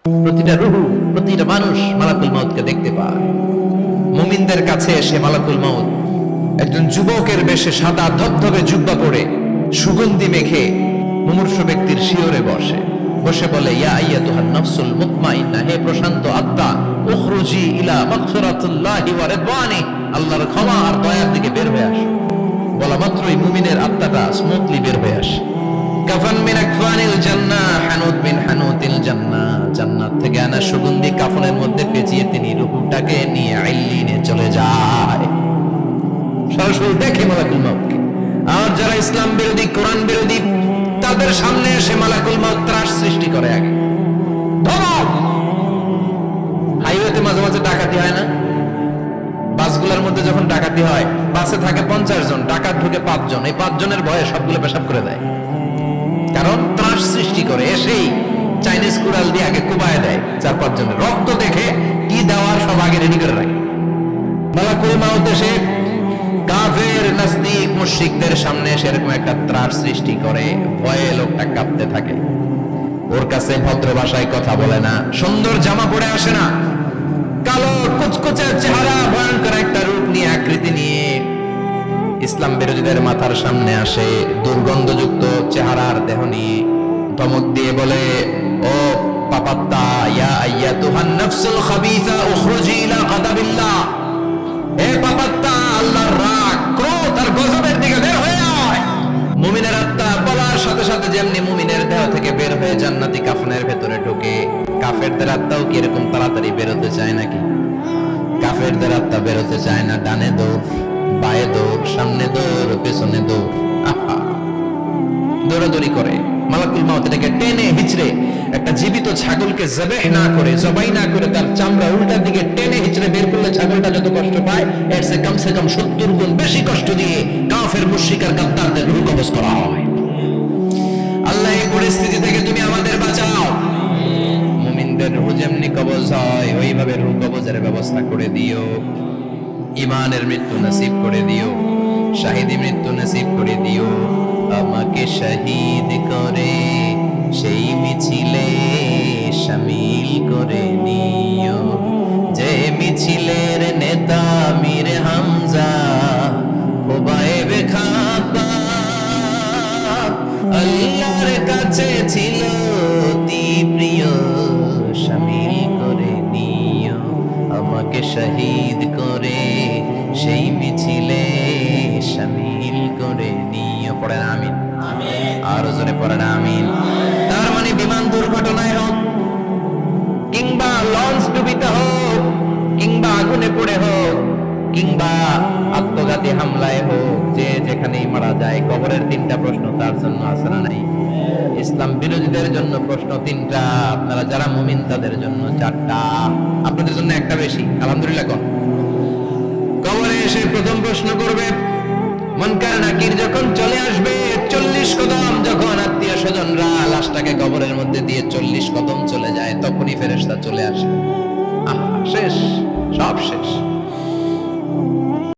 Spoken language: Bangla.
প্রতিটা রূহ, প্রতিটা মানুষ মালাকুল মাউতকে দেখতে পায়। মুমিনদের কাছে এসে মালাকুল মাউত একজন যুবকের বেশে সাদা ধবধবে জুব্বা পরে সুগন্ধি মেখে মুমূর্ষু ব্যক্তির শিয়রে বসে বলে, ইয়া আইয়াতুহান নাফসুল মুতমাইন্নাহ, হে প্রশান্ত আত্মা, উখরুজি ইলা মাগফিরাতিল্লাহি ওয়া রিদওয়ানি, আল্লাহর ক্ষমা আর দয়ার দিকে বের হয়ে আসো। বলা মাত্রই মুমিনের আত্মাটা স্মুথলি বের হয়ে আসে। কাফান মিন আকফানিল জান্নাহ, হানুত মিন হানুতিল জান্নাহ, জান্নাত থেকে আনা সুগন্ধি কাফনের মধ্যে পেঁচিয়ে তিনি রূহটাকে নিয়ে ইল্লিনে চলে যায়। সরাসরি দেখে মালাকুল মাউতকে। আর যারা ইসলাম বিরোধী, কোরআন বিরোধী, তাদের সামনে এসে মালাকুল মাউত ত্রাস সৃষ্টি করে। আগে ধমক। হাইওয়েতে মাঝে মাঝে ডাকাতি হয় না? বাসগুলোর মধ্যে যখন ডাকাতি হয়, বাসে থাকে 50 জন, ডাকাত ঢুকে 5 জন, এই 5 জনের ভয়ে সবগুলো পেশাব করে দেয়। কারণ ত্রাস সৃষ্টি করে। এসেই চাইনিজ কুড়াল দিয়ে আগে কুবায় দেয় 4-5 জনের। রক্ত দেখে কি দেওয়ার সব আগে রেডি করে রাখে। মালাকুল মাউত এসে কাফের, নাস্তিক, মুশরিকদের সামনে সেরকম একটা ত্রাস সৃষ্টি করে। ভয়ে লোকটা কাঁপতে থাকে। ওর কাছে ভদ্র ভাষায় কথা বলে না, সুন্দর জামা পরে আসে না, কালো কুচকুচে চেহারা, ভয়ঙ্কর একটা রূপ নিয়ে, আকৃতি নিয়ে ইসলাম বিরোধীদের মাথার সামনে আসে। দুর্গন্ধযুক্ত চেহারার দেহ নিয়ে ধমক দিয়ে বলে, ও পাপাত্তা, ইয়া আইয়াতুহান নাফসুল খাবিসা, উখরুজি ইলা গাদাবিল্লাহ, হে পাপাত্তা, আল্লাহর রাগ, ক্রোধ আর গজবের দিকে বের হয়ে আয়। মুমিনের আত্মা বলার সাথে সাথে যেমনি মুমিনের দেহ থেকে বের হয়ে জান্নাতি কাফনের ভেতরে ঢোকে, কাফেরদের আত্মাও কি এরকম তাড়াতাড়ি বেরোতে চায় নাকি? কাফেরদের আত্মা বেরোতে চায় না। ডানে দৌড়, বায়ে দৌড়, সামনে দৌড়, পেছনে দৌড়, দৌড়াদৌড়ি করে। মালাকুল মাউত এটাকে টেনে হিচড়ে, একটা জীবিত ছাগলকে জবাই না করে তার চামড়া উল্টার দিকে টেনে হিচড়ে বের করলে ছাগলটা যত কষ্ট পায়, এর চেয়ে কমসে কম 70 গুণ বেশি কষ্ট দিয়ে কাফের, মুশরিক আর গাদ্দারদের রূহ কবজ করা হয়। আল্লাহ এই পরিস্থিতি থেকে তুমি আমাদের বাঁচাও। মুমিনদের রূহ যেমনি কবজ হয়, ওইভাবে রূহ কবজের ব্যবস্থা করে দিও। ইমানের মৃত্যু নসিব করে দিও, শাহিদি মৃত্যু নসিব করে দিও। আমাকে শহীদ করে সেই মিছিলে শামিল করে নিও, যে মিছিলের নেতা মীর হামজা, খুবাইবে খাপা, আল্লাহর কাছে ছিল অতি প্রিয়, শামিল করে নিও। আমাকে শহীদ করে সেই মিছিলে শামিল করে নিও। পড়েন আমিন। আরো জোরে পড়েন আমিন। তার মানে বিমান দুর্ঘটনায় হোক, কিংবা লঞ্চ ডুবিতে হোক, কিংবা আগুনে পড়ে হোক, কিংবা আত্মঘাতী হামলায় হোক, যে যেখানেই মারা যায়, কবরের 3টা প্রশ্ন তার জন্য আছে না নাই? ইসলাম বিরোধীদের জন্য প্রশ্ন 3টা, আপনারা যারা মুমিন তাদের জন্য 4টা, আপনাদের জন্য একটা বেশি। আলহামদুলিল্লাহ। কোন কবরে এসে প্রথম প্রশ্ন করবে, মুনকার নাকির যখন চলে আসবে, 40 কদম যখন আত্মীয় স্বজনরা লাশটাকে কবরের মধ্যে দিয়ে 40 কদম চলে যায়, তখনই ফেরেশতা চলে আসে। শেষ, সব শেষ।